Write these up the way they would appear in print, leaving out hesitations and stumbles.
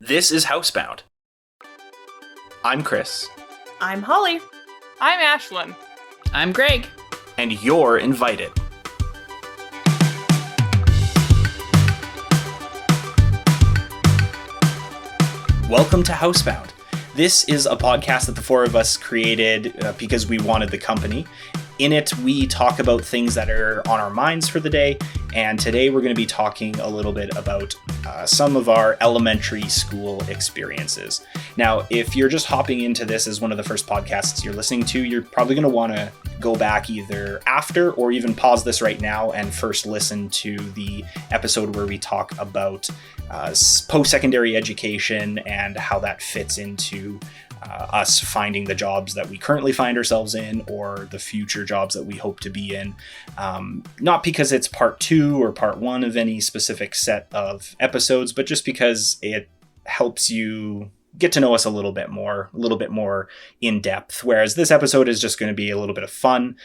This is Housebound. I'm Chris. I'm Holly. I'm Ashlyn. I'm Greg. And you're invited. Welcome to Housebound. This is a podcast that the four of us created because we wanted the company. In it, we talk about things that are on our minds for the day, and today we're going to be talking a little bit about some of our elementary school experiences. Now, if you're just hopping into this as one of the first podcasts you're listening to, you're probably going to want to go back either after or even pause this right now and first listen to the episode where we talk about post-secondary education and how that fits into us finding the jobs that we currently find ourselves in or the future jobs that we hope to be in. Not because it's part 2 or part 1 of any specific set of episodes, but just because it helps you get to know us a little bit more in depth. Whereas this episode is just going to be a little bit of fun,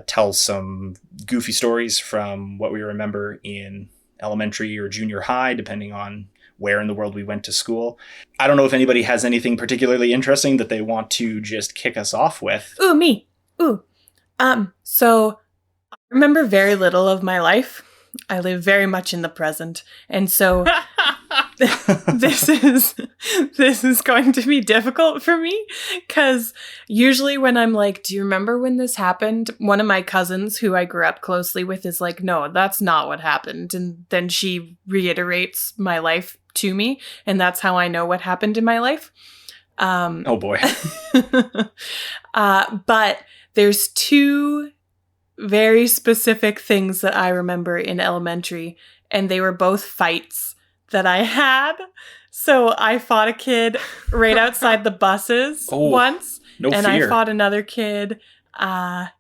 tell some goofy stories from what we remember in elementary or junior high, depending on where in the world we went to school. I don't know if anybody has anything particularly interesting that they want to just kick us off with. Ooh, me. Ooh. So I remember very little of my life. I live very much in the present. And so this is going to be difficult for me because usually when I'm like, do you remember when this happened? One of my cousins who I grew up closely with is like, no, that's not what happened. And then she reiterates my life to me. And that's how I know what happened in my life. Oh boy. But there's two very specific things that I remember in elementary, and they were both fights that I had. So I fought a kid right outside the buses once, and fear. I fought another kid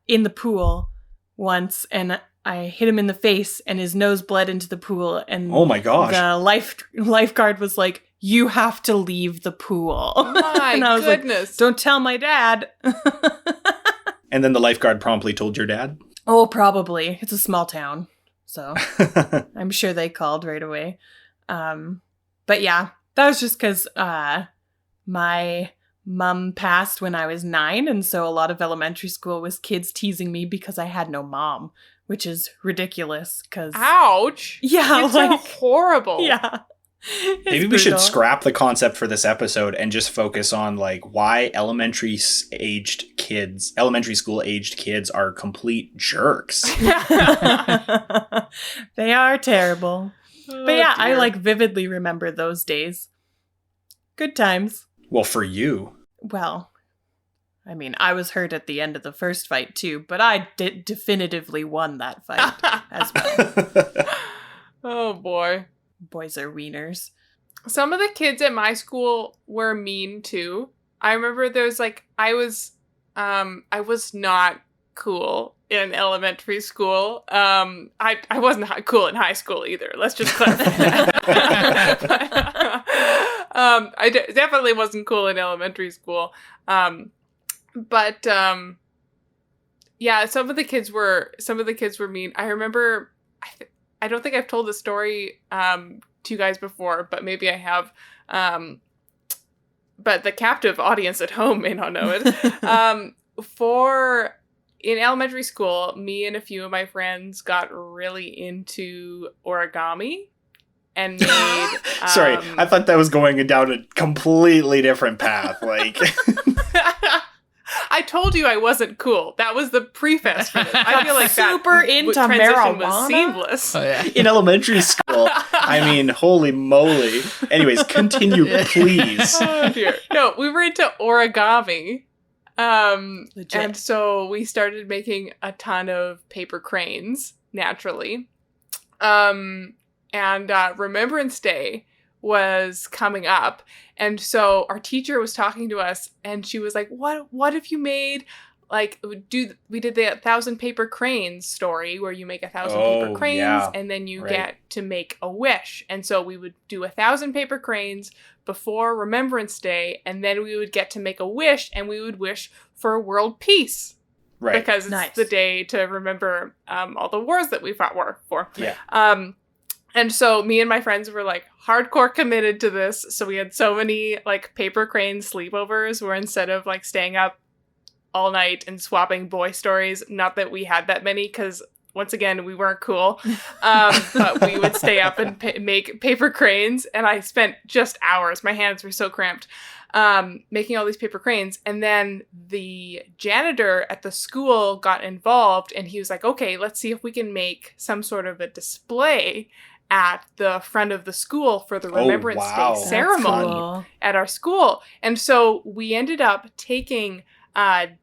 in the pool once, and I hit him in the face, and his nose bled into the pool. And oh my gosh! The lifeguard was like, "You have to leave the pool." My and I was goodness! Like, don't tell my dad. And then the lifeguard promptly told your dad? Oh, probably. It's a small town, so I'm sure they called right away. But yeah, that was just because my mom passed when I was 9, and so a lot of elementary school was kids teasing me because I had no mom, which is ridiculous. Because ouch! Yeah, it's so horrible. Yeah. Maybe we should scrap the concept for this episode and just focus on like why elementary school aged kids are complete jerks. They are terrible. Oh, but yeah, dear. I like vividly remember those days. Good times. Well, for you. Well, I mean, I was hurt at the end of the first fight too, but I definitively won that fight as well. Oh boy. Boys are wieners. Some of the kids at my school were mean too. I remember there's like, I was not cool in elementary school. I wasn't cool in high school either. Let's just clarify that. I definitely wasn't cool in elementary school. But yeah, some of the kids were mean. I remember, I don't think I've told the story to you guys before, but maybe I have. But the captive audience at home may not know it. In elementary school, me and a few of my friends got really into origami and made... Sorry, I thought that was going down a completely different path. Like... I told you I wasn't cool. That was the preface for this. I feel like super into transition marijuana was seamless. Oh, yeah. In elementary school. I mean, holy moly. Anyways, continue, please. Oh, dear. No, we were into origami. Legit. And so we started making a ton of paper cranes, naturally. And Remembrance Day was coming up. And so our teacher was talking to us and she was like, what if you made like, we did the 1,000 paper cranes story where you make 1,000 paper cranes and then you get to make a wish. And so we would do 1,000 paper cranes before Remembrance Day, and then we would get to make a wish, and we would wish for world peace. Right. Because it's the day to remember all the wars that we fought for. Yeah. And so me and my friends were like hardcore committed to this. So we had so many like paper crane sleepovers where instead of like staying up all night and swapping boy stories, not that we had that many because once again, we weren't cool, but we would stay up and make paper cranes. And I spent just hours. My hands were so cramped making all these paper cranes. And then the janitor at the school got involved and he was like, okay, let's see if we can make some sort of a display at the front of the school for the Remembrance Day ceremony at our school. And so we ended up taking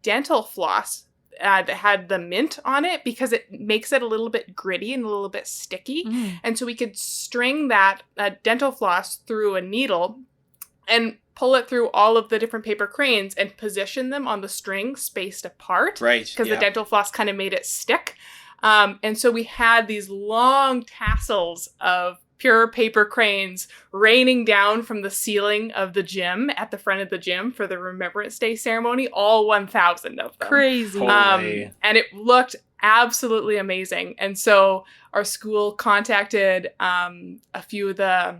dental floss that had the mint on it because it makes it a little bit gritty and a little bit sticky. And so we could string that dental floss through a needle and pull it through all of the different paper cranes and position them on the string spaced apart. Right. Because the dental floss kind of made it stick. And so we had these long tassels of pure paper cranes raining down from the ceiling of the gym at the front of the gym for the Remembrance Day ceremony, all 1,000 of them. Crazy. And it looked absolutely amazing. And so our school contacted a few of the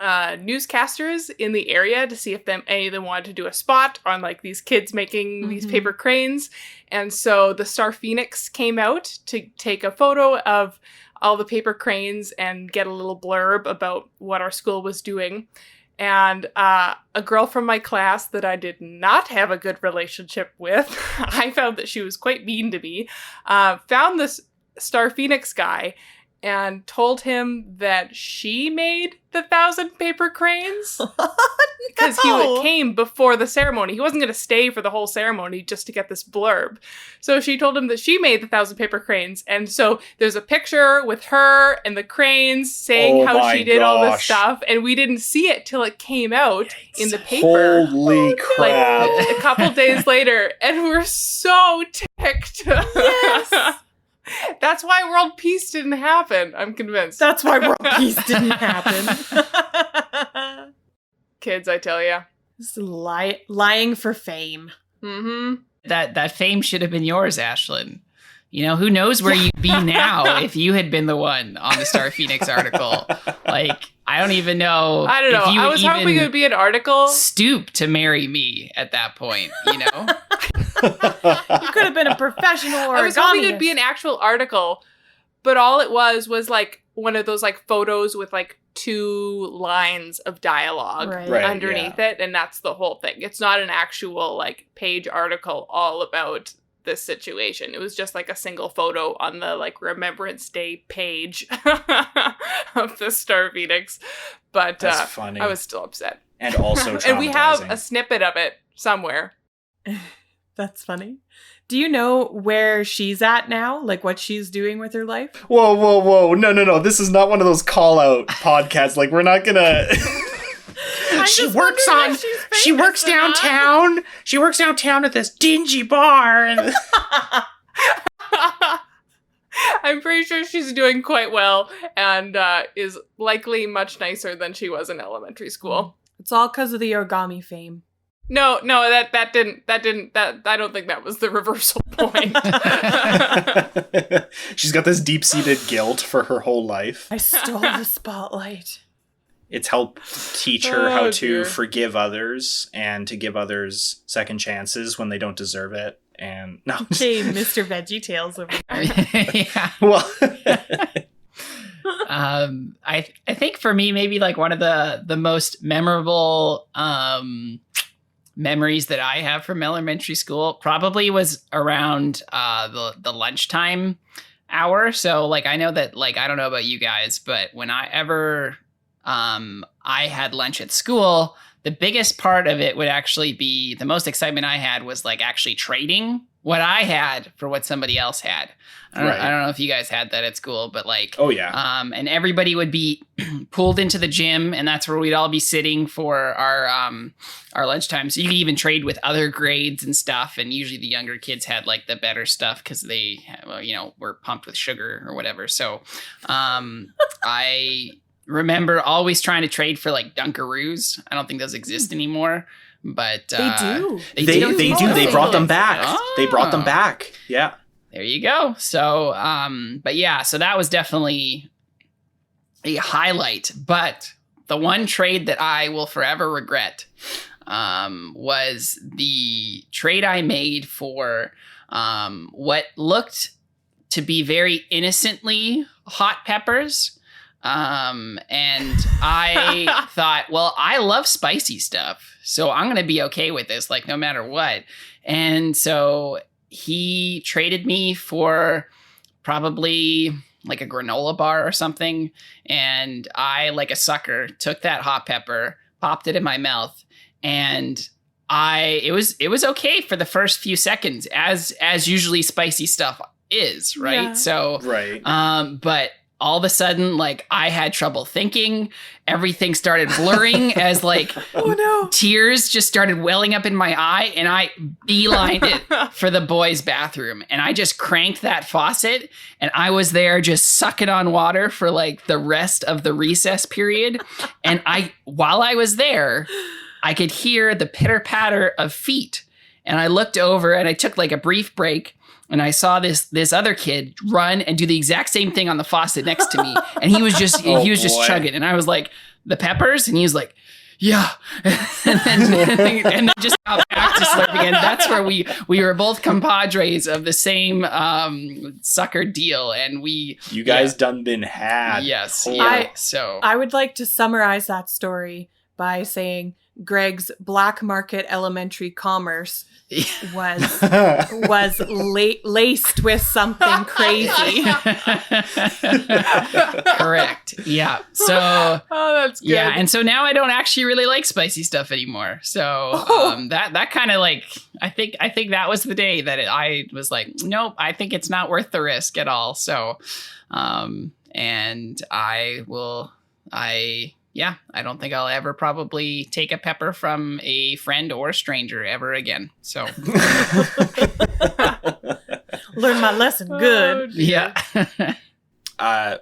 newscasters in the area to see if any of them wanted to do a spot on like these kids making these paper cranes. And so the Star Phoenix came out to take a photo of all the paper cranes and get a little blurb about what our school was doing. And a girl from my class that I did not have a good relationship with, I found that she was quite mean to me, found this Star Phoenix guy and told him that she made the 1,000 paper cranes. Because he came before the ceremony. He wasn't going to stay for the whole ceremony just to get this blurb. So she told him that she made the 1,000 paper cranes. And so there's a picture with her and the cranes saying how she did all this stuff. And we didn't see it till it came out in the paper. Holy crap. Like a couple days later. And we're so ticked. Yes. That's why world peace didn't happen. I'm convinced. That's why world peace didn't happen. Kids, I tell ya. This is lying for fame. That fame should have been yours, Ashlyn. You know, who knows where you'd be now if you had been the one on the Star Phoenix article. Like, I don't even know. I don't know. I was hoping it would be an article. Stoop to marry me at that point, you know? You could have been a professional origami. I was hoping it would be an actual article, but all it was like one of those like photos with like 2 lines of dialogue underneath it, and that's the whole thing. It's not an actual like page article all about this situation. It was just like a single photo on the like Remembrance Day page of the Star Phoenix. But that's funny. I was still upset. And also traumatizing. And we have a snippet of it somewhere. That's funny. Do you know where she's at now? Like what she's doing with her life? Whoa. No. This is not one of those call-out podcasts. Like, we're not gonna... She works downtown. She works downtown at this dingy bar. And... I'm pretty sure she's doing quite well and is likely much nicer than she was in elementary school. It's all because of the origami fame. No, that I don't think that was the reversal point. She's got this deep-seated guilt for her whole life. I stole the spotlight. It's helped teach her how to forgive others and to give others second chances when they don't deserve it. And no. Hey, Mr. VeggieTales over there. Yeah. Well, I think for me, maybe like one of the most memorable memories that I have from elementary school probably was around the lunchtime hour. So like I know that like I don't know about you guys, but when I had lunch at school, the biggest part of it would actually be the most excitement I had was like actually trading what I had for what somebody else had. I don't know if you guys had that at school, but like, oh yeah. And everybody would be pulled into the gym, and that's where we'd all be sitting for our lunchtime. So you could even trade with other grades and stuff. And usually the younger kids had like the better stuff because they, were pumped with sugar or whatever. So, I remember always trying to trade for like Dunkaroos. I don't think those exist anymore, but they do. They do. They brought them back. Oh. They brought them back. Yeah. There you go. So, but yeah, so that was definitely a highlight, but the one trade that I will forever regret was the trade I made for what looked to be very innocently hot peppers. And I thought, well, I love spicy stuff, so I'm going to be okay with this, like, no matter what. And so he traded me for probably like a granola bar or something. And I, like a sucker, took that hot pepper, popped it in my mouth, and it was okay for the first few seconds, as usually spicy stuff is, right? Yeah. So, Right. but all of a sudden, like, I had trouble thinking. Everything started blurring as, like, tears just started welling up in my eye, and I beelined it for the boys' bathroom. And I just cranked that faucet, and I was there just sucking on water for, like, the rest of the recess period. And while I was there, I could hear the pitter-patter of feet. And I looked over, and I took, like, a brief break, and I saw this other kid run and do the exact same thing on the faucet next to me. And he was just boy. chugging. And I was like, the peppers? And he was like, yeah. and then just got back to slurping. And that's where we were both compadres of the same sucker deal. And you guys done been had. Yes. Oh. Yeah. So I would like to summarize that story by saying Greg's black market elementary commerce was laced with something crazy. Correct. Yeah. So that's good. yeah, and so now I don't actually really like spicy stuff anymore. So that kind of, like, I think that was the day that I was like, nope, I think it's not worth the risk at all. So and I don't think I'll ever probably take a pepper from a friend or a stranger ever again. So Learn my lesson good. yeah.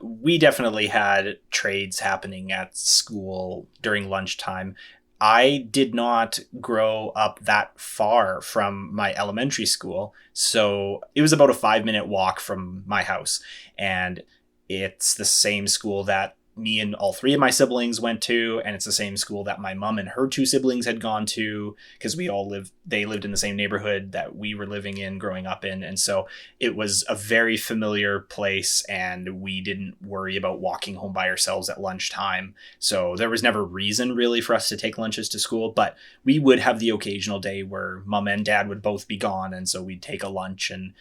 We definitely had trades happening at school during lunchtime. I did not grow up that far from my elementary school, so it was about a 5-minute walk from my house, and it's the same school that me and all 3 of my siblings went to, and it's the same school that my mom and her 2 siblings had gone to, because they lived in the same neighborhood that we were living in growing up in. And so it was a very familiar place, and we didn't worry about walking home by ourselves at lunchtime. So there was never reason really for us to take lunches to school, but we would have the occasional day where mom and dad would both be gone, and so we'd take a lunch. And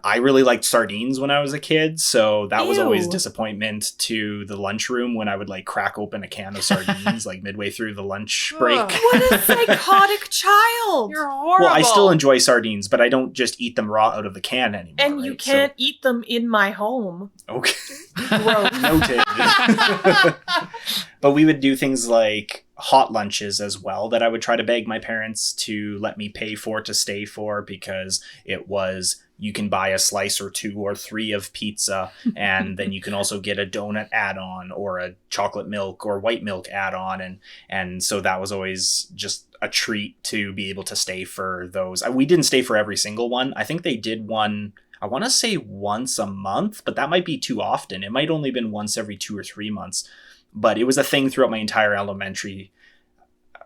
I really liked sardines when I was a kid, so that was always disappointment to the lunchroom when I would, like, crack open a can of sardines like midway through the lunch break. What a psychotic child! You're horrible. Well, I still enjoy sardines, but I don't just eat them raw out of the can anymore. And you right? can't eat them in my home. Okay. Gross. Noted. But we would do things like hot lunches as well that I would try to beg my parents to let me pay for to stay for, because it was, you can buy a slice or 2 or 3 of pizza, and then you can also get a donut add-on or a chocolate milk or white milk add-on. And so that was always just a treat to be able to stay for those. We didn't stay for every single one. I think they did one, I want to say once a month, but that might be too often. It might only been once every 2 or 3 months. But it was a thing throughout my entire elementary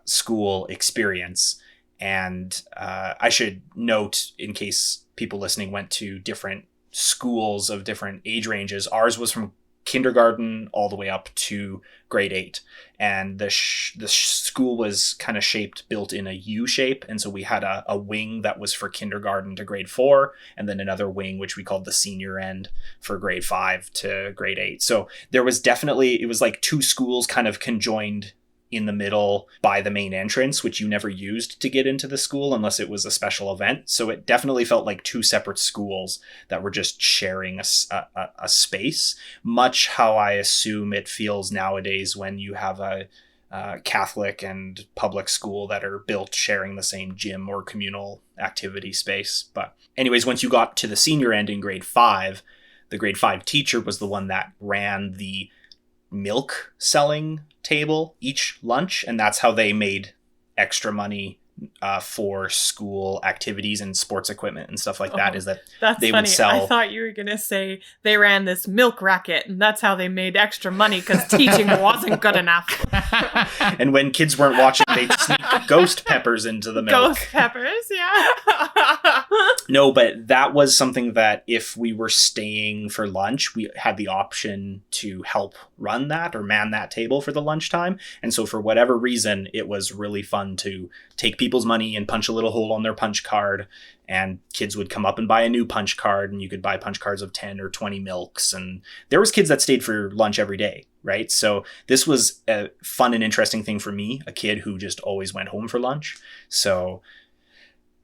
school experience. And I should note, in case people listening went to different schools of different age ranges, ours was from kindergarten all the way up to grade 8. And the school was kind of built in a U shape. And so we had a wing that was for kindergarten to grade 4, and then another wing, which we called the senior end, for grade 5 to grade 8. So there was definitely, it was like 2 schools kind of conjoined in the middle by the main entrance, which you never used to get into the school unless it was a special event. So it definitely felt like 2 separate schools that were just sharing a space, much how I assume it feels nowadays when you have a Catholic and public school that are built sharing the same gym or communal activity space. But anyways, once you got to the senior end in grade 5, the grade 5 teacher was the one that ran the milk selling table each lunch, and that's how they made extra money for school activities and sports equipment and stuff like that, is that That's they funny. would sell. I thought you were going to say they ran this milk racket and that's how they made extra money because teaching wasn't good enough. And when kids weren't watching, they'd sneak ghost peppers into the milk. Ghost peppers, yeah. No, but that was something that if we were staying for lunch, we had the option to help run that or man that table for the lunchtime. And so for whatever reason, it was really fun to take people's money and punch a little hole on their punch card. And kids would come up and buy a new punch card, and you could buy punch cards of 10 or 20 milks. And there was kids that stayed for lunch every day, right? So this was a fun and interesting thing for me, a kid who just always went home for lunch. So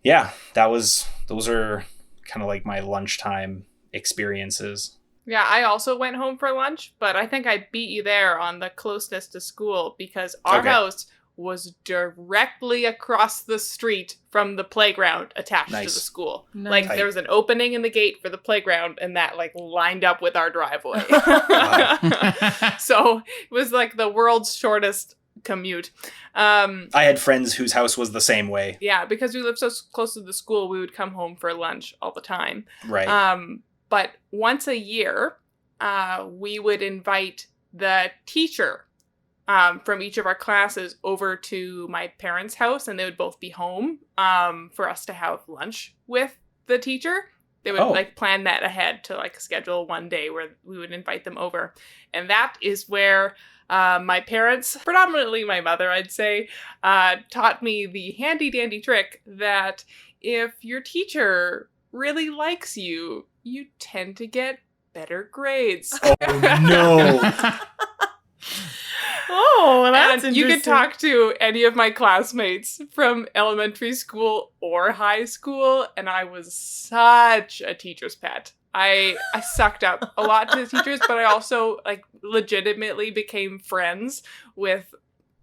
yeah, those are kind of like my lunchtime experiences. Yeah, I also went home for lunch, but I think I beat you there on the closeness to school because our house was directly across the street from the playground attached to the school. Nice. Like there was an opening in the gate for the playground and that like lined up with our driveway. So it was like the world's shortest commute. I had friends whose house was the same way. Yeah, because we lived so close to the school, we would come home for lunch all the time. Right. But once a year, we would invite the teacher from each of our classes over to my parents' house, and they would both be home for us to have lunch with the teacher. They would like plan that ahead to like schedule one day where we would invite them over. And that is where my parents, predominantly my mother, I'd say, taught me the handy dandy trick that if your teacher really likes you, you tend to get better grades. Oh, no. Oh, that's and interesting. you could talk to any of my classmates from elementary school or high school, and I was such a teacher's pet. I sucked up a lot to the teachers, but I also like legitimately became friends with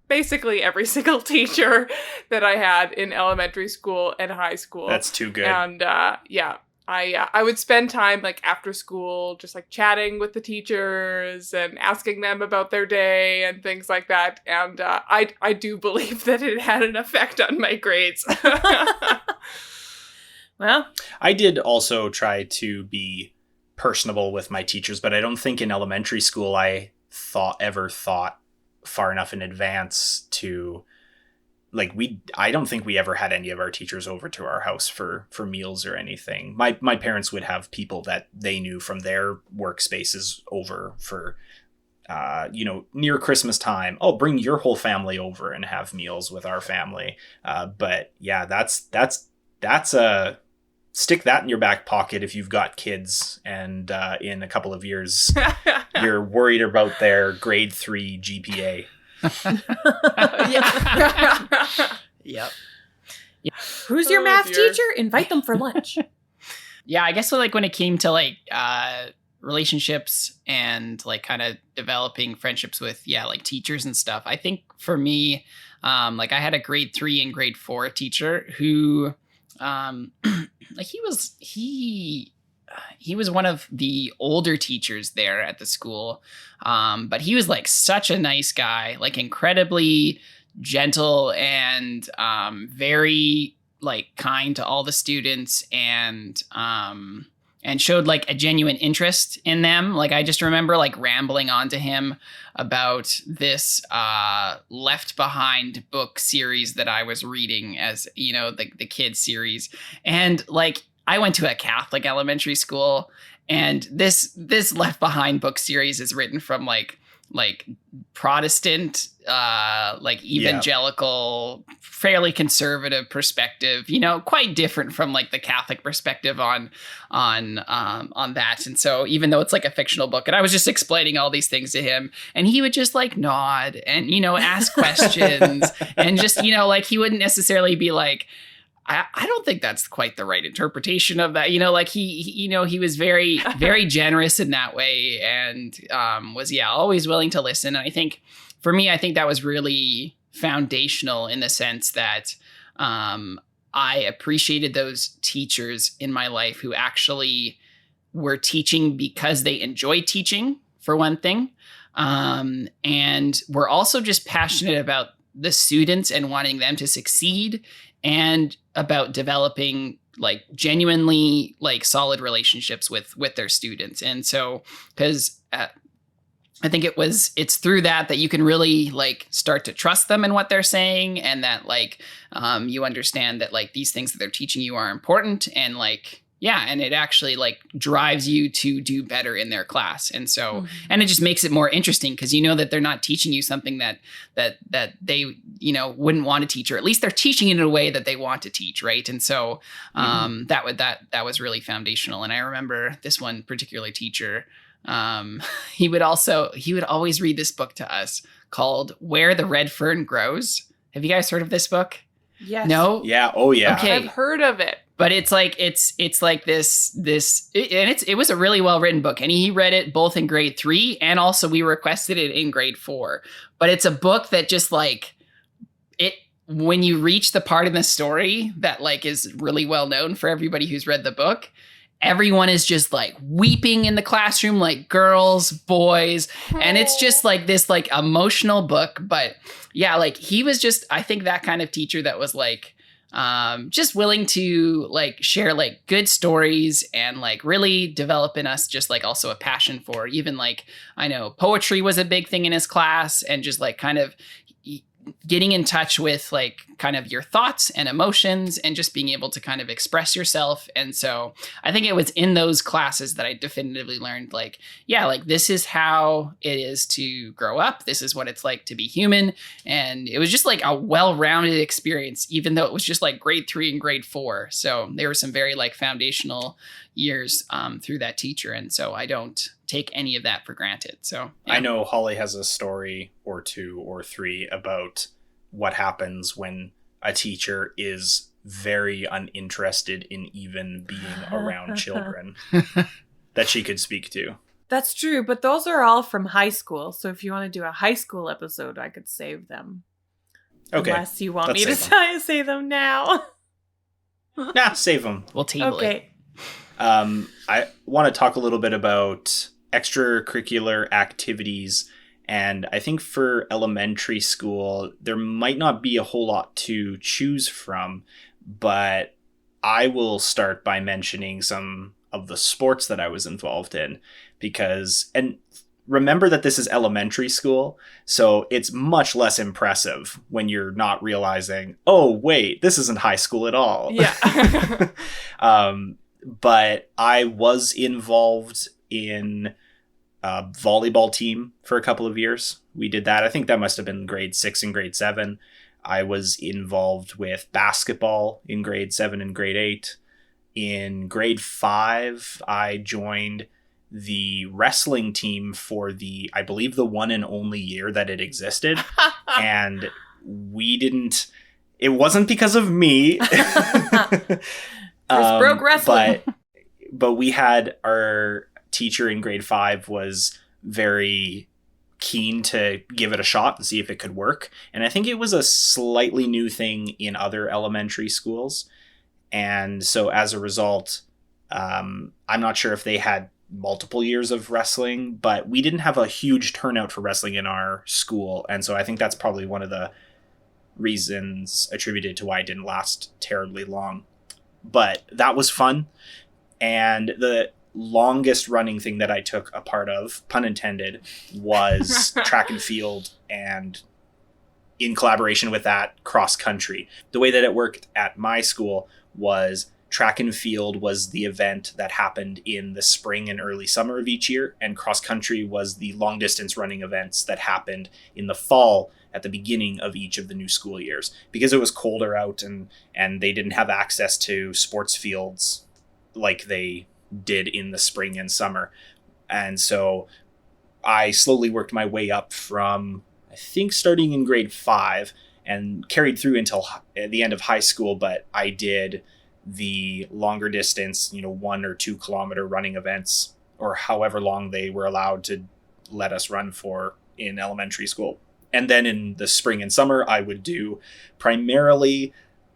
basically every single teacher that I had in elementary school and high school. That's too good. And yeah, I would spend time like after school just like chatting with the teachers and asking them about their day and things like that. And I do believe that it had an effect on my grades. Well, I did also try to be personable with my teachers, but I don't think in elementary school I ever thought far enough in advance to like I don't think we ever had any of our teachers over to our house for meals or anything. My parents would have people that they knew from their workspaces over for near Christmas time. Oh, bring your whole family over and have meals with our family. But yeah, that's a stick that in your back pocket if you've got kids and in a couple of years you're worried about their grade 3 GPA. Yeah. Yep. Who's your math teacher? Invite them for lunch. Yeah, I guess so, like when it came to like relationships and like kind of developing friendships with like teachers and stuff, I think for me, like I had a grade 3 and grade 4 teacher who like he was one of the older teachers there at the school. But he was like such a nice guy, like incredibly gentle and very like kind to all the students and showed like a genuine interest in them. Like I just remember like rambling on to him about this Left Behind book series that I was reading as, the kids series. And like I went to a Catholic elementary school, and this Left Behind book series is written from like Protestant, like evangelical, fairly conservative perspective, quite different from like the Catholic perspective on that. And so even though it's like a fictional book, and I was just explaining all these things to him, and he would just like nod and, ask questions and just, like he wouldn't necessarily be like, I don't think that's quite the right interpretation of that. Like he was very, very generous in that way and was, always willing to listen. And I think for me, I think that was really foundational in the sense that I appreciated those teachers in my life who actually were teaching because they enjoyed teaching, for one thing. And were also just passionate about the students and wanting them to succeed, and about developing like genuinely like solid relationships with their students. And so, because I think it's through that you can really like start to trust them in what they're saying, and that like you understand that like these things that they're teaching you are important, and like, yeah, and it actually like drives you to do better in their class. And so, and it just makes it more interesting because you know that they're not teaching you something that they, you know, wouldn't want to teach, or at least they're teaching it in a way that they want to teach, right? And so that was really foundational. And I remember this one particular teacher, he would always read this book to us called Where the Red Fern Grows. Have you guys heard of this book? Yes. No? Yeah. Oh yeah. Okay. I've heard of it. But it's like it's like this and it was a really well written book, and he read it both in grade 3 and also we requested it in grade 4. But it's a book that just like it, when you reach the part in the story that like is really well known for everybody who's read the book, everyone is just like weeping in the classroom, like girls, boys, and it's just like this like emotional book. But yeah, like he was just, I think, that kind of teacher that was like just willing to like share like good stories and like really develop in us just like also a passion for even like, I know poetry was a big thing in his class, and just like kind of getting in touch with like kind of your thoughts and emotions and just being able to kind of express yourself. And so I think it was in those classes that I definitively learned like, yeah, like this is how it is to grow up. This is what it's like to be human. And it was just like a well-rounded experience, even though it was just like grade 3 and grade 4. So there were some very like foundational years through that teacher. And so I don't take any of that for granted. So yeah. I know Holly has a story or 2 or 3 about what happens when a teacher is very uninterested in even being around children that she could speak to. That's true, but those are all from high school. So if you want to do a high school episode, I could save them. Okay. Unless you want Let's me to say them now. Nah, save them. We'll table it. I want to talk a little bit about extracurricular activities. And I think for elementary school, there might not be a whole lot to choose from, but I will start by mentioning some of the sports that I was involved in because, and remember that this is elementary school, so it's much less impressive when you're not realizing, oh, wait, this isn't high school at all. Yeah. But I was involved in a volleyball team for a couple of years. We did that. I think that must have been grade 6 and grade 7. I was involved with basketball in grade 7 and grade 8. In grade 5, I joined the wrestling team for I believe the one and only year that it existed. And it wasn't because of me. Broke wrestling. But we had our teacher in grade 5 was very keen to give it a shot and see if it could work. And I think it was a slightly new thing in other elementary schools. And so as a result, I'm not sure if they had multiple years of wrestling, but we didn't have a huge turnout for wrestling in our school. And so I think that's probably one of the reasons attributed to why it didn't last terribly long. But that was fun. And the longest running thing that I took a part of, pun intended, was track and field, and in collaboration with that, cross country. The way that it worked at my school was track and field was the event that happened in the spring and early summer of each year, and cross country was the long distance running events that happened in the fall at the beginning of each of the new school years, because it was colder out and they didn't have access to sports fields like they did in the spring and summer. And so I slowly worked my way up from, I think, starting in grade 5 and carried through until the end of high school. But I did the longer distance, 1 or 2 kilometer running events, or however long they were allowed to let us run for in elementary school. And then in the spring and summer, I would do primarily,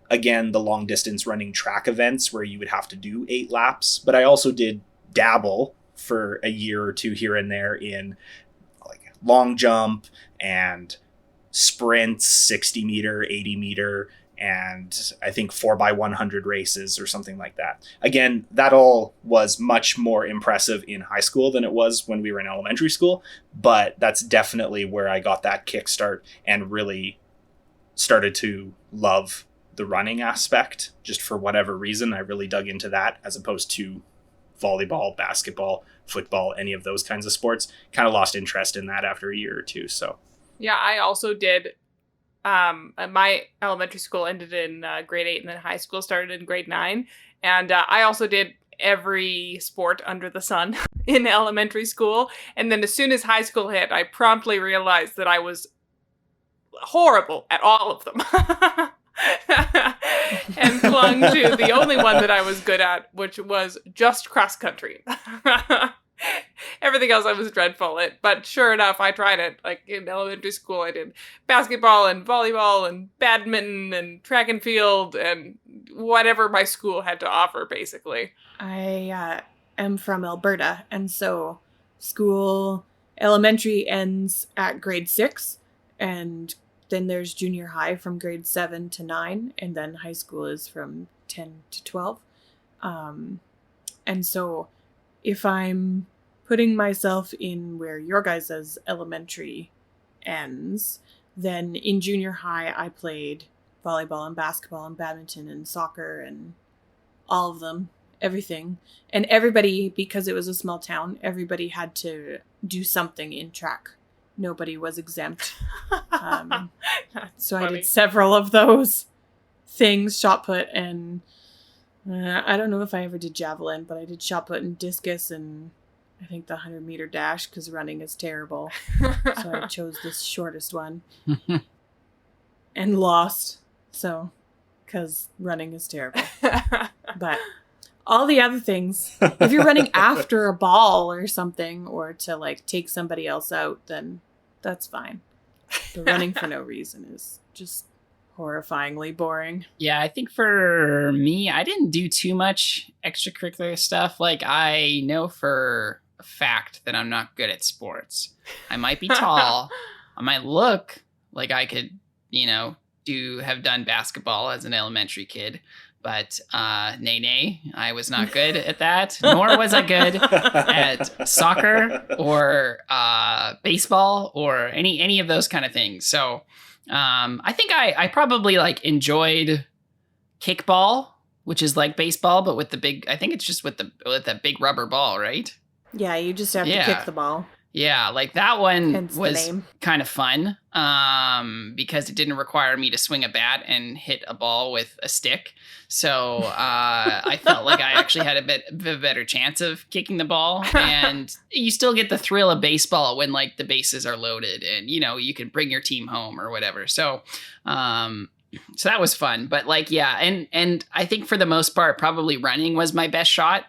again, the long distance running track events where you would have to do 8 laps. But I also did dabble for a year or 2 here and there in like long jump and sprints, 60 meter, 80 meter, and I think 4x100 races or something like that. Again, that all was much more impressive in high school than it was when we were in elementary school, but that's definitely where I got that kickstart and really started to love the running aspect. Just for whatever reason, I really dug into that as opposed to volleyball, basketball, football, any of those kinds of sports. Kind of lost interest in that after a year or two. So Yeah, I also did. My elementary school ended in grade 8, and then high school started in grade 9. And I also did every sport under the sun in elementary school. And then as soon as high school hit, I promptly realized that I was horrible at all of them. And clung to the only one that I was good at, which was just cross country. Everything else I was dreadful at, but sure enough, I tried it. Like in elementary school, I did basketball and volleyball and badminton and track and field and whatever my school had to offer, basically. I am from Alberta, and so elementary ends at grade 6, and then there's junior high from grade 7 to 9, and then high school is from 10 to 12. And so if I'm putting myself in where your guys' elementary ends, then in junior high I played volleyball and basketball and badminton and soccer and all of them, everything. And everybody, because it was a small town, everybody had to do something in track. Nobody was exempt. So funny. I did several of those things, shot put, and I don't know if I ever did javelin, but I did shot put and discus and I think the 100-meter dash, because running is terrible. So I chose the shortest one and lost. So, because running is terrible. But all the other things, if you're running after a ball or something, or to like take somebody else out, then that's fine. But running for no reason is just horrifyingly boring. Yeah, I think for me, I didn't do too much extracurricular stuff. Like, I know for a fact that I'm not good at sports. I might be tall. I might look like I could, have done basketball as an elementary kid. But nay, I was not good at that. Nor was I good at soccer or baseball or any of those kind of things. So I think I probably enjoyed kickball, which is like baseball, but with the big. I think it's just with that big rubber ball, right? Yeah, you just have to kick the ball. Yeah, like that one Hence was kind of fun because it didn't require me to swing a bat and hit a ball with a stick. So I felt like I actually had a bit of a better chance of kicking the ball. And you still get the thrill of baseball when the bases are loaded and, you can bring your team home or whatever. So that was fun. But and I think for the most part, probably running was my best shot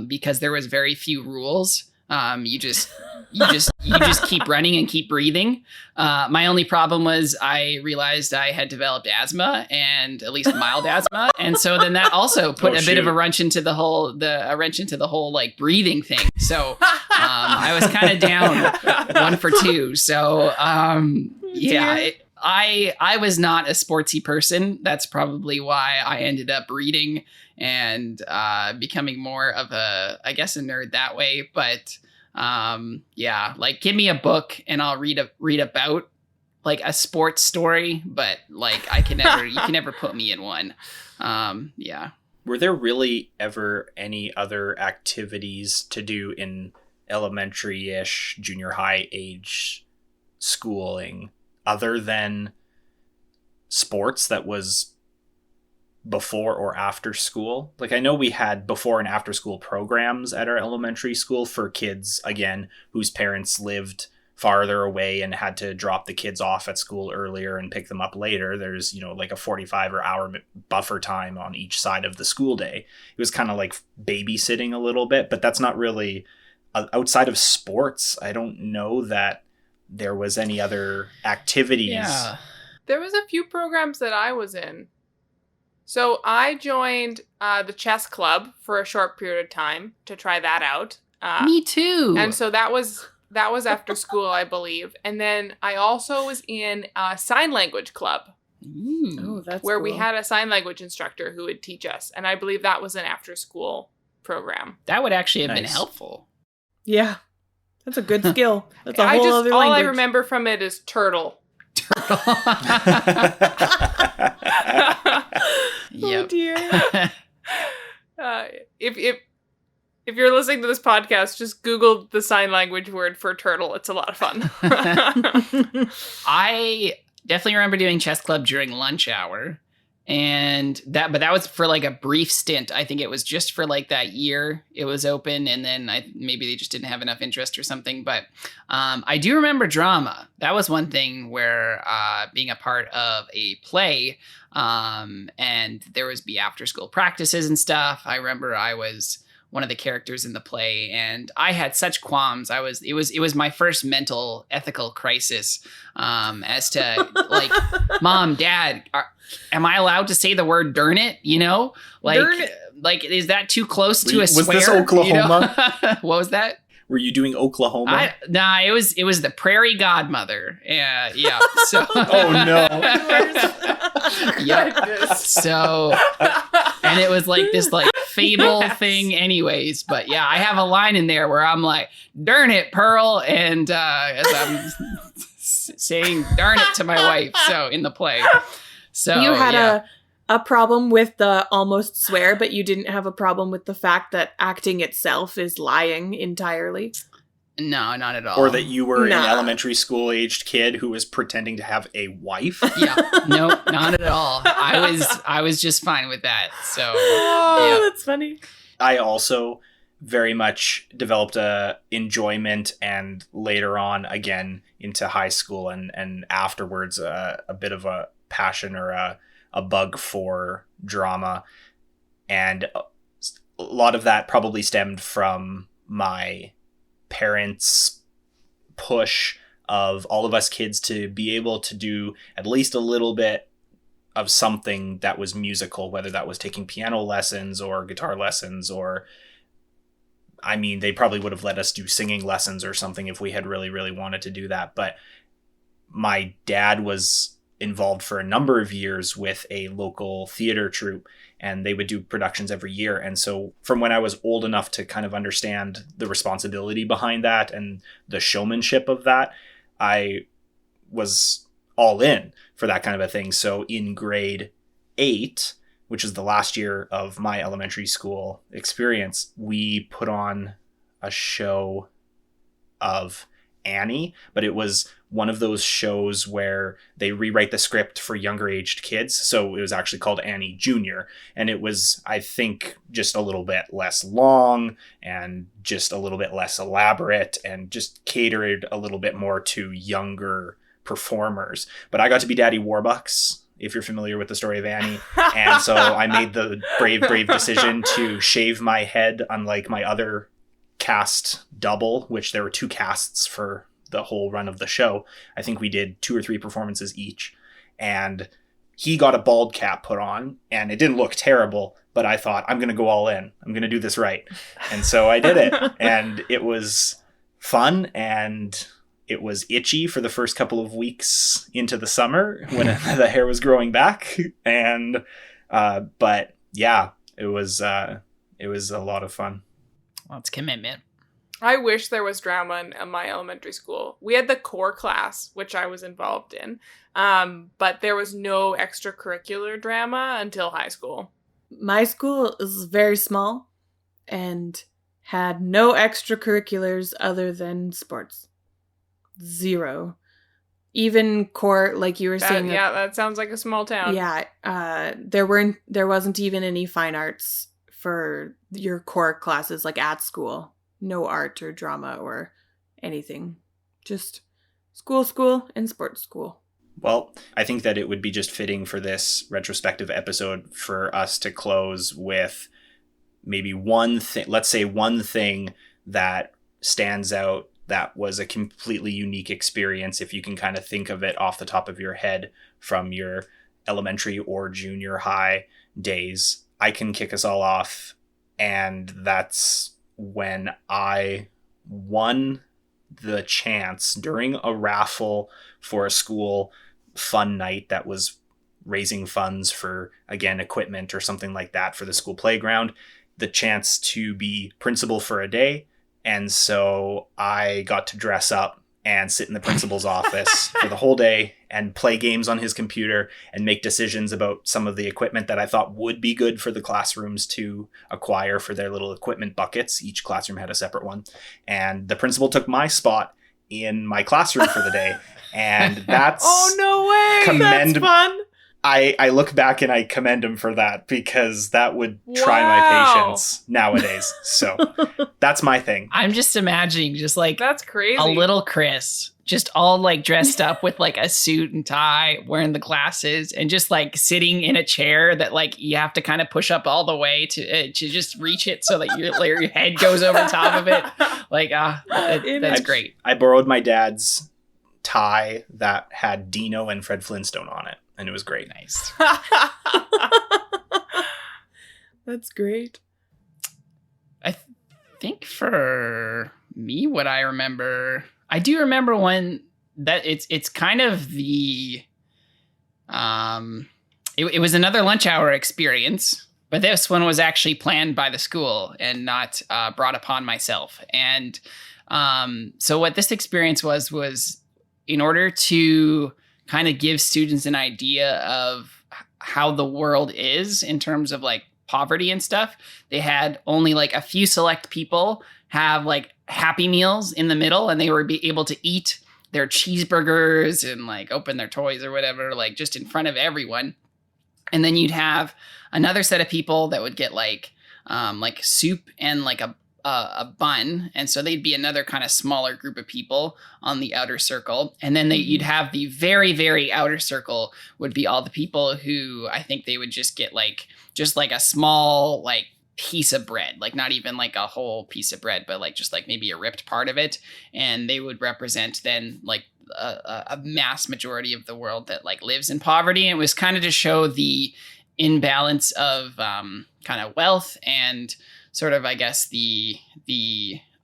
because there was very few rules. You just keep running and keep breathing. My only problem was I realized I had developed asthma, and at least mild asthma, and so then that also put a bit of a wrench into the whole breathing thing. So I was kind of down 1 for 2. So I was not a sportsy person. That's probably why I ended up reading and becoming more of a nerd that way. But give me a book and I'll read about a sports story, but you can never put me in one. Were there really ever any other activities to do in elementary-ish, junior high age schooling other than sports that was before or after school? I know we had before and after school programs at our elementary school for kids, again, whose parents lived farther away and had to drop the kids off at school earlier and pick them up later. There's, a 45 or hour buffer time on each side of the school day. It was kind of like babysitting a little bit, but that's not really outside of sports. I don't know that there was any other activities. Yeah. There was a few programs that I was in. So I joined the chess club for a short period of time to try that out. Me too. And so that was That was after school, I believe. And then I also was in a sign language club. Oh, that's where we cool. had a sign language instructor who would teach us. And I believe that was an after school program. That would actually have been Nice. helpful. Yeah. That's a good skill. That's a whole other all language. I remember from it is turtle. Oh dear. If you're listening to this podcast, just Google the sign language word for turtle. It's a lot of fun. I definitely remember doing chess club during lunch hour. But that was for like a brief stint. I think it was just for like that year it was open, and then maybe they just didn't have enough interest or something. But I do remember drama. That was one thing where being a part of a play, and there was be after school practices and stuff. I remember I was one of the characters in the play, and I had such qualms. It was my first mental ethical crisis as to like, Mom, Dad, am I allowed to say the word "darn it"? You know, like, Darn it. like, is that too close to a Was swear? this Oklahoma? You know? What was that? Were you doing Oklahoma? It was the Prairie Godmother. Yeah. So. Oh no. Yep. So, and it was like this like fable thing anyways, but yeah, I have a line in there where I'm like, "Darn it, Pearl," and as I'm saying "darn it" to my wife, so in the play. So You had a problem with the almost swear, but you didn't have a problem with the fact that acting itself is lying entirely. No, not at all. Or that you were an Nah. elementary school aged kid who was pretending to have a wife? Yeah, no, not at all. I was just fine with that. So Oh, yeah. that's funny. I also very much developed a enjoyment, and later on again into high school and afterwards a bit of a passion or a bug for drama. And a lot of that probably stemmed from my parents' push of all of us kids to be able to do at least a little bit of something that was musical, whether that was taking piano lessons or guitar lessons, or I mean, they probably would have let us do singing lessons or something if we had really, really wanted to do that. But my dad was involved for a number of years with a local theater troupe, and they would do productions every year. And so from when I was old enough to kind of understand the responsibility behind that and the showmanship of that, I was all in for that kind of a thing. So in grade 8, which is the last year of my elementary school experience, we put on a show of Annie, but it was one of those shows where they rewrite the script for younger aged kids. So it was actually called Annie Junior. And it was, I think, just a little bit less long and just a little bit less elaborate and just catered a little bit more to younger performers. But I got to be Daddy Warbucks, if you're familiar with the story of Annie. And so I made the brave decision to shave my head, unlike my other cast double, which there were 2 casts for the whole run of the show. I think we did 2 or 3 performances each. And he got a bald cap put on, and it didn't look terrible, but I thought, I'm going to go all in. I'm going to do this right. And so I did it. And it was fun, and it was itchy for the first couple of weeks into the summer when the hair was growing back. And, but yeah, it was a lot of fun. Well, it's commitment. I wish there was drama in my elementary school. We had the core class, which I was involved in, but there was no extracurricular drama until high school. My school is very small and had no extracurriculars other than sports. 0. Even core, like you were saying. That sounds like a small town. Yeah, there wasn't even any fine arts for your core classes, like at school. No art or drama or anything. Just school, and sports school. Well, I think that it would be just fitting for this retrospective episode for us to close with maybe one thing, let's say one thing that stands out that was a completely unique experience, if you can kind of think of it off the top of your head from your elementary or junior high days. I can kick us all off, and that's when I won the chance during a raffle for a school fun night that was raising funds for, again, equipment or something like that for the school playground, the chance to be principal for a day. And so I got to dress up and sit in the principal's office for the whole day and play games on his computer and make decisions about some of the equipment that I thought would be good for the classrooms to acquire for their little equipment buckets. Each classroom had a separate one. And the principal took my spot in my classroom for the day. And that's... Oh, no way! That's fun! I look back and I commend him for that, because that would try my patience nowadays. So that's my thing. I'm just imagining just like that's crazy. A little Chris, just all like dressed up with like a suit and tie, wearing the glasses, and just like sitting in a chair that like you have to kind of push up all the way to just reach it so that your head goes over top of it. Like, that's great. I borrowed my dad's tie that had Dino and Fred Flintstone on it, and it was great. Nice. That's great. I think for me, what I remember, I do remember one that it's kind of the it was another lunch hour experience, but this one was actually planned by the school and not brought upon myself. And so what this experience was in order to kind of give students an idea of how the world is in terms of like poverty and stuff, they had only like a few select people have like Happy Meals in the middle, and they were be able to eat their cheeseburgers and like open their toys or whatever, like just in front of everyone. And then you'd have another set of people that would get like soup and like a bun, and so they'd be another kind of smaller group of people on the outer circle. And then you'd have the very, very outer circle would be all the people who I think they would just get like a small like piece of bread, like not even like a whole piece of bread, but like just like maybe a ripped part of it. And they would represent then like a mass majority of the world that like lives in poverty. And it was kind of to show the imbalance of kind of wealth and sort of, I guess, the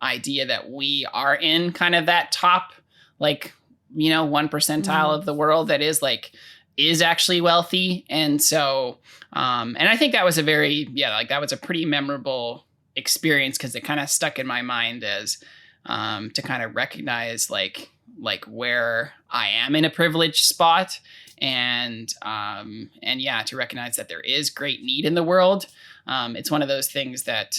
idea that we are in kind of that top, like, 1 percentile of the world that is actually wealthy. And so, and I think that was that was a pretty memorable experience, because it kind of stuck in my mind as to kind of recognize like where I am in a privileged spot, and to recognize that there is great need in the world. It's one of those things that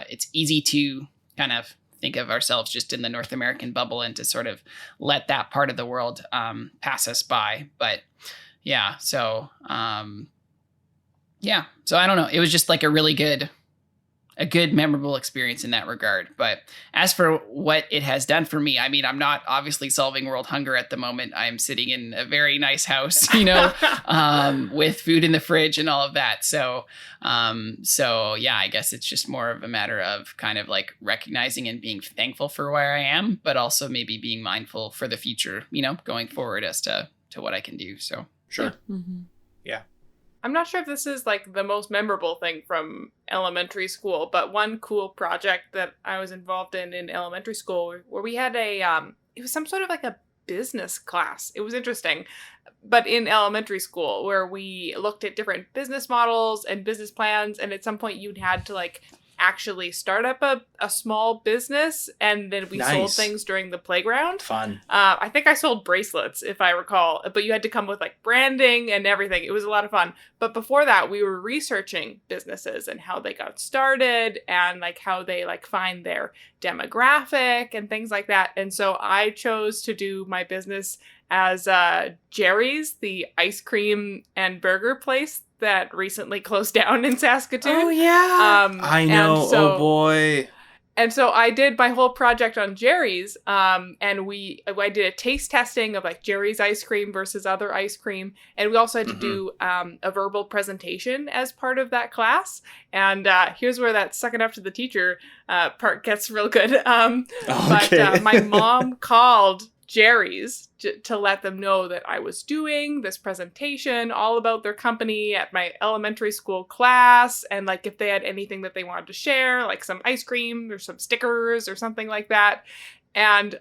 it's easy to kind of think of ourselves just in the North American bubble and to sort of let that part of the world pass us by. But so I don't know. It was just like a really good memorable experience in that regard. But as for what it has done for me, I mean, I'm not obviously solving world hunger at the moment. I'm sitting in a very nice house, with food in the fridge and all of that. So I guess it's just more of a matter of kind of like recognizing and being thankful for where I am, but also maybe being mindful for the future, going forward as to what I can do. So sure. Yeah. Mm-hmm. Yeah. I'm not sure if this is like the most memorable thing from elementary school, but one cool project that I was involved in elementary school where we had it was some sort of like a business class. It was interesting, but in elementary school where we looked at different business models and business plans. And at some point you'd had to like actually start up a small business, and then we sold things during the playground. Fun. I think I sold bracelets, if I recall, but you had to come with like branding and everything. It was a lot of fun. But before that, we were researching businesses and how they got started and like how they like find their demographic and things like that. And so I chose to do my business as Jerry's, the ice cream and burger place that recently closed down in Saskatoon. Oh, yeah. I know. Oh, boy. And so I did my whole project on Jerry's, and I did a taste testing of like Jerry's ice cream versus other ice cream. And we also had to do a verbal presentation as part of that class. And here's where that sucking up to the teacher part gets real good. But my mom called Jerry's to let them know that I was doing this presentation all about their company at my elementary school class, and like if they had anything that they wanted to share, like some ice cream or some stickers or something like that. and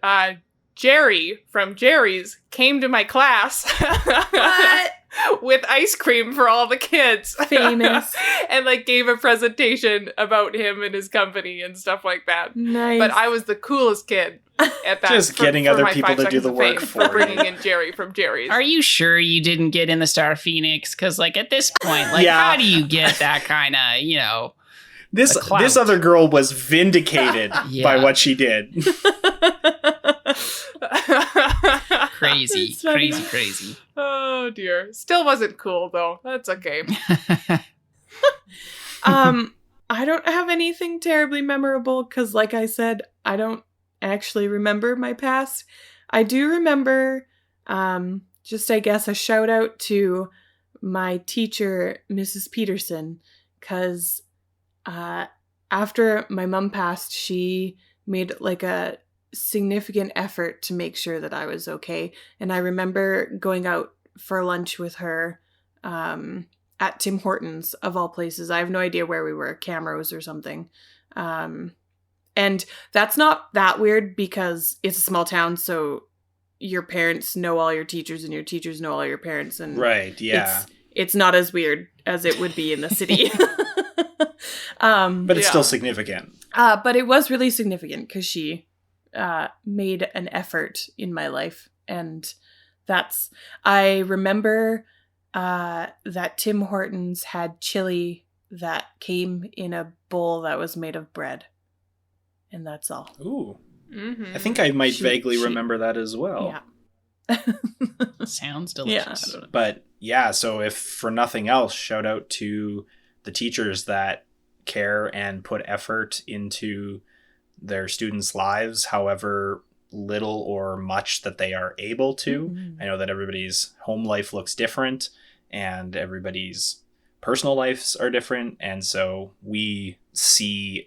Jerry from Jerry's came to my class. What? With ice cream for all the kids. Famous. And like gave a presentation about him and his company and stuff like that. Nice. But I was the coolest kid at that. Just getting other my people 5 to do seconds the of work fame for bringing you. in Jerry from Jerry's. Are you sure you didn't get in the Star Phoenix? Because, like, at this point, like, Yeah. how do you get that kind of, you know? This The clout. this other girl was vindicated Yeah. by what she did. Crazy, That's funny. crazy. Oh dear. Still wasn't cool though. That's okay. I don't have anything terribly memorable because, like I said, I don't actually remember my past. I do remember, just I guess a shout out to my teacher, Mrs. Peterson, because after my mom passed, she made like a significant effort to make sure that I was okay. And I remember going out for lunch with her at Tim Hortons, of all places. I have no idea where we were, Camrose or something. And that's not that weird because it's a small town, so your parents know all your teachers and your teachers know all your parents. And Right, yeah. it's not as weird as it would be in the city. But it's Yeah. still significant. But it was really significant because she made an effort in my life. And I remember that Tim Hortons had chili that came in a bowl that was made of bread. And that's all. Ooh. Mm-hmm. I think I might She- vaguely she- remember that as well. Yeah. Sounds Yeah. delicious. But yeah, so if for nothing else, shout out to the teachers that care and put effort into their students' lives, however little or much that they are able to. Mhm. I know that everybody's home life looks different and everybody's personal lives are different. And so we see,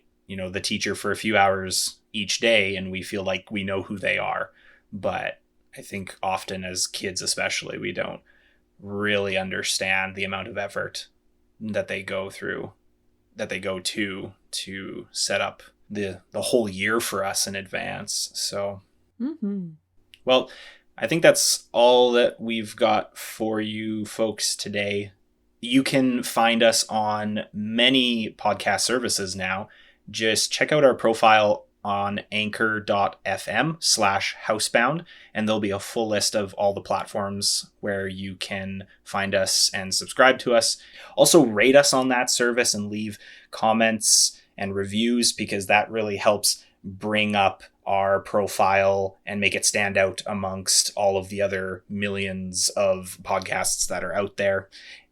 the teacher for a few hours each day and we feel like we know who they are. But I think often as kids especially, we don't really understand the amount of effort that they go through, that they go to set up the whole year for us in advance. So, Mhm. well, I think that's all that we've got for you folks today. You can find us on many podcast services now. Just check out our profile on anchor.fm/housebound, and there'll be a full list of all the platforms where you can find us and subscribe to us. Also, rate us on that service and leave comments and reviews because that really helps bring up our profile and make it stand out amongst all of the other millions of podcasts that are out there.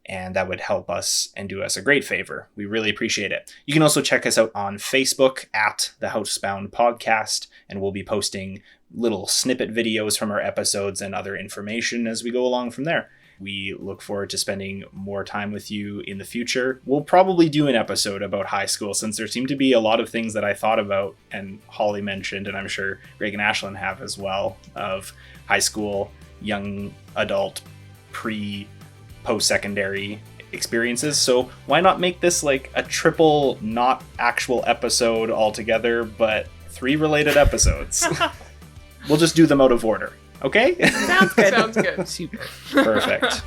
And that would help us and do us a great favor. We really appreciate it. You can also check us out on Facebook at the Housebound Podcast, and we'll be posting little snippet videos from our episodes and other information as we go along from there. We look forward to spending more time with you in the future. We'll probably do an episode about high school since there seem to be a lot of things that I thought about and Holly mentioned, and I'm sure Greg and Ashlyn have as well, of high school, young adult, post-secondary experiences. So why not make this like a triple, not actual episode altogether, but 3 related episodes? We'll just do them out of order. Okay? Sounds good. Sounds good. Super. Perfect.